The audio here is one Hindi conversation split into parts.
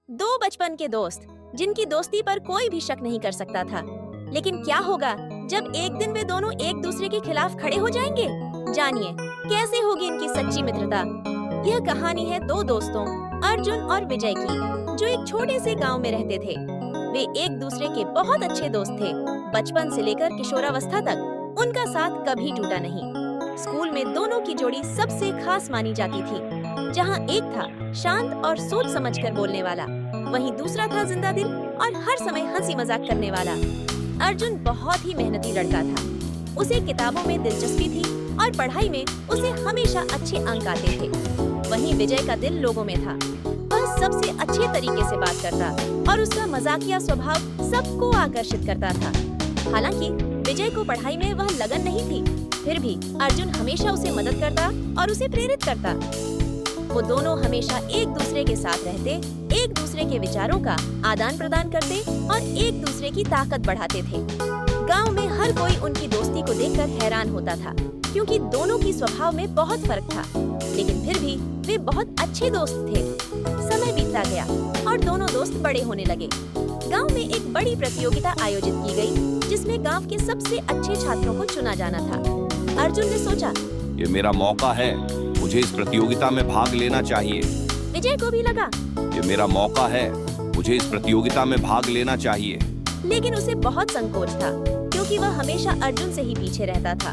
दो बचपन के दोस्त जिनकी दोस्ती पर कोई भी शक नहीं कर सकता था। लेकिन क्या होगा जब एक दिन वे दोनों एक दूसरे के खिलाफ खड़े हो जाएंगे? जानिए कैसे होगी इनकी सच्ची मित्रता। यह कहानी है दो दोस्तों अर्जुन और विजय की, जो एक छोटे से गांव में रहते थे। वे एक दूसरे के बहुत अच्छे दोस्त थे। बचपन से लेकर किशोरावस्था तक उनका साथ कभी टूटा नहीं। स्कूल में दोनों की जोड़ी सबसे खास मानी जाती थी। जहां एक था शांत और सोच समझकर बोलने वाला, वहीं दूसरा था जिंदा दिल और हर समय हंसी मजाक करने वाला। अर्जुन बहुत ही मेहनती लड़का था। उसे किताबों में दिलचस्पी थी और पढ़ाई में उसे हमेशा अच्छे अंक आते थे। वहीं विजय का दिल लोगों में था। वह सबसे अच्छे तरीके से बात करता और उसका मजाकिया स्वभाव सबको आकर्षित करता था। हालांकि विजय को पढ़ाई में वह लगन नहीं थी, फिर भी अर्जुन हमेशा उसे मदद करता और उसे प्रेरित करता। वो दोनों हमेशा एक दूसरे के साथ रहते, एक दूसरे के विचारों का आदान प्रदान करते और एक दूसरे की ताकत बढ़ाते थे। गांव में हर कोई उनकी दोस्ती को देखकर हैरान होता था, क्योंकि दोनों की स्वभाव में बहुत फर्क था, लेकिन फिर भी वे बहुत अच्छे दोस्त थे। समय बीतता गया और दोनों दोस्त बड़े होने लगे। गांव में एक बड़ी प्रतियोगिता आयोजित की गई, जिसमें गांव के सबसे अच्छे छात्रों को चुना जाना था। अर्जुन ने सोचा, ये मेरा मौका है, मुझे इस प्रतियोगिता में भाग लेना चाहिए। विजय को भी लगा, ये मेरा मौका है, मुझे इस प्रतियोगिता में भाग लेना चाहिए। लेकिन उसे बहुत संकोच था, क्योंकि वह हमेशा अर्जुन से ही पीछे रहता था।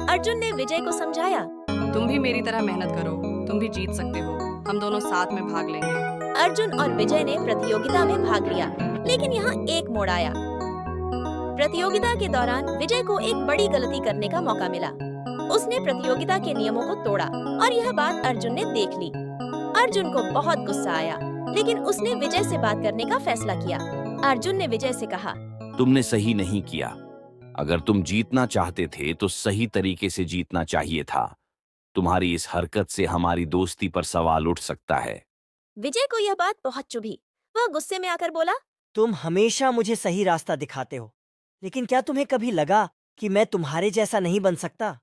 अर्जुन ने विजय को समझाया, तुम भी मेरी तरह मेहनत करो, तुम भी जीत सकते हो, हम दोनों साथ में भाग लेंगे। अर्जुन और विजय ने प्रतियोगिता में भाग लिया, लेकिन यहाँ एक मोड़ आया। प्रतियोगिता के दौरान विजय को एक बड़ी गलती करने का मौका मिला। उसने प्रतियोगिता के नियमों को तोड़ा और यह बात अर्जुन ने देख ली। अर्जुन को बहुत गुस्सा आया, लेकिन उसने विजय से बात करने का फैसला किया। अर्जुन ने विजय से कहा, तुमने सही नहीं किया। अगर तुम जीतना चाहते थे तो सही तरीके से जीतना चाहिए था। तुम्हारी इस हरकत से हमारी दोस्ती पर सवाल उठ सकता है। विजय को यह बात बहुत चुभी। वह गुस्से में आकर बोला, तुम हमेशा मुझे सही रास्ता दिखाते हो, लेकिन क्या तुम्हें कभी लगा कि मैं तुम्हारे जैसा नहीं बन सकता?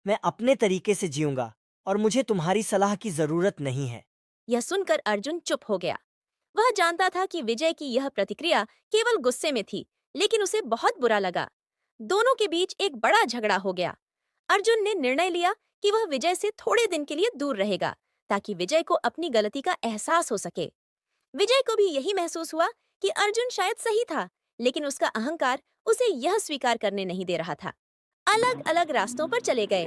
मैं अपने तरीके से जीऊंगा और मुझे तुम्हारी सलाह की जरूरत नहीं है। यह सुनकर अर्जुन चुप हो गया। वह जानता था कि विजय की यह प्रतिक्रिया केवल गुस्से में थी, लेकिन उसे बहुत बुरा लगा। दोनों के बीच एक बड़ा झगड़ा हो गया। अर्जुन ने निर्णय लिया कि वह विजय से थोड़े दिन के लिए दूर रहेगा, ताकि विजय को अपनी गलती का एहसास हो सके। विजय को भी यही महसूस हुआ कि अर्जुन शायद सही था, लेकिन उसका अहंकार उसे यह स्वीकार करने नहीं दे रहा था। अलग अलग रास्तों पर चले गए।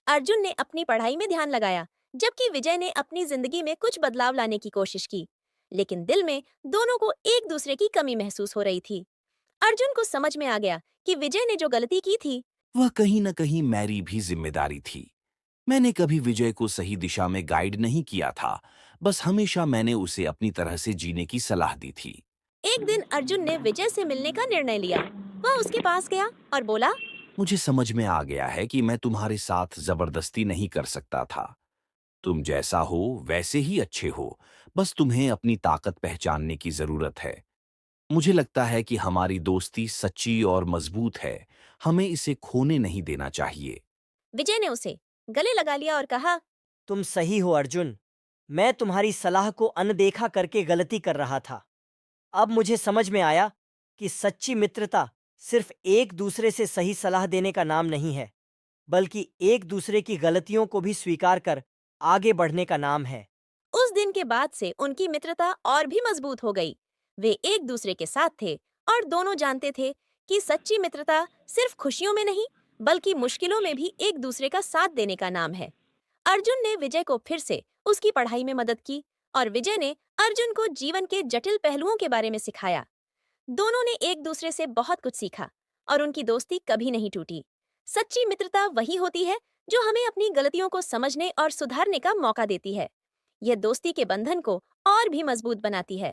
अर्जुन ने अपनी पढ़ाई में ध्यान लगाया, जबकि विजय ने अपनी जिंदगी में कुछ बदलाव लाने की कोशिश की। लेकिन दिल में दोनों को एक दूसरे की कमी महसूस हो रही थी। अर्जुन को समझ में आ गया कि विजय ने जो गलती की थी, वह कहीं न कहीं मेरी भी जिम्मेदारी थी। मैंने कभी विजय को सही दिशा में गाइड नहीं किया था, बस हमेशा मैंने उसे अपनी तरह से जीने की सलाह दी थी। एक दिन अर्जुन ने विजय से मिलने का निर्णय लिया। वह उसके पास गया और बोला, मुझे समझ में आ गया है कि मैं तुम्हारे साथ जबरदस्ती नहीं कर सकता था। तुम जैसा हो वैसे ही अच्छे हो, बस तुम्हें अपनी ताकत पहचानने की जरूरत है। मुझे लगता है कि हमारी दोस्ती सच्ची और मजबूत है। हमें इसे खोने नहीं देना चाहिए। विजय ने उसे गले लगा लिया और कहा, तुम सही हो अर्जुन, मैं तुम्हारी सलाह को अनदेखा करके गलती कर रहा था। अब मुझे समझ में आया कि सच्ची मित्रता सिर्फ एक दूसरे से सही सलाह देने का नाम नहीं है, बल्कि एक दूसरे की गलतियों को भी स्वीकार कर आगे बढ़ने का नाम है। उस दिन के बाद से उनकी मित्रता और भी मजबूत हो गई। वे एक दूसरे के साथ थे और दोनों जानते थे कि सच्ची मित्रता सिर्फ खुशियों में नहीं, बल्कि मुश्किलों में भी एक दूसरे का साथ देने का नाम है। अर्जुन ने विजय को फिर से उसकी पढ़ाई में मदद की और विजय ने अर्जुन को जीवन के जटिल पहलुओं के बारे में सिखाया। दोनों ने एक दूसरे से बहुत कुछ सीखा और उनकी दोस्ती कभी नहीं टूटी। सच्ची मित्रता वही होती है जो हमें अपनी गलतियों को समझने और सुधारने का मौका देती है। यह दोस्ती के बंधन को और भी मजबूत बनाती है।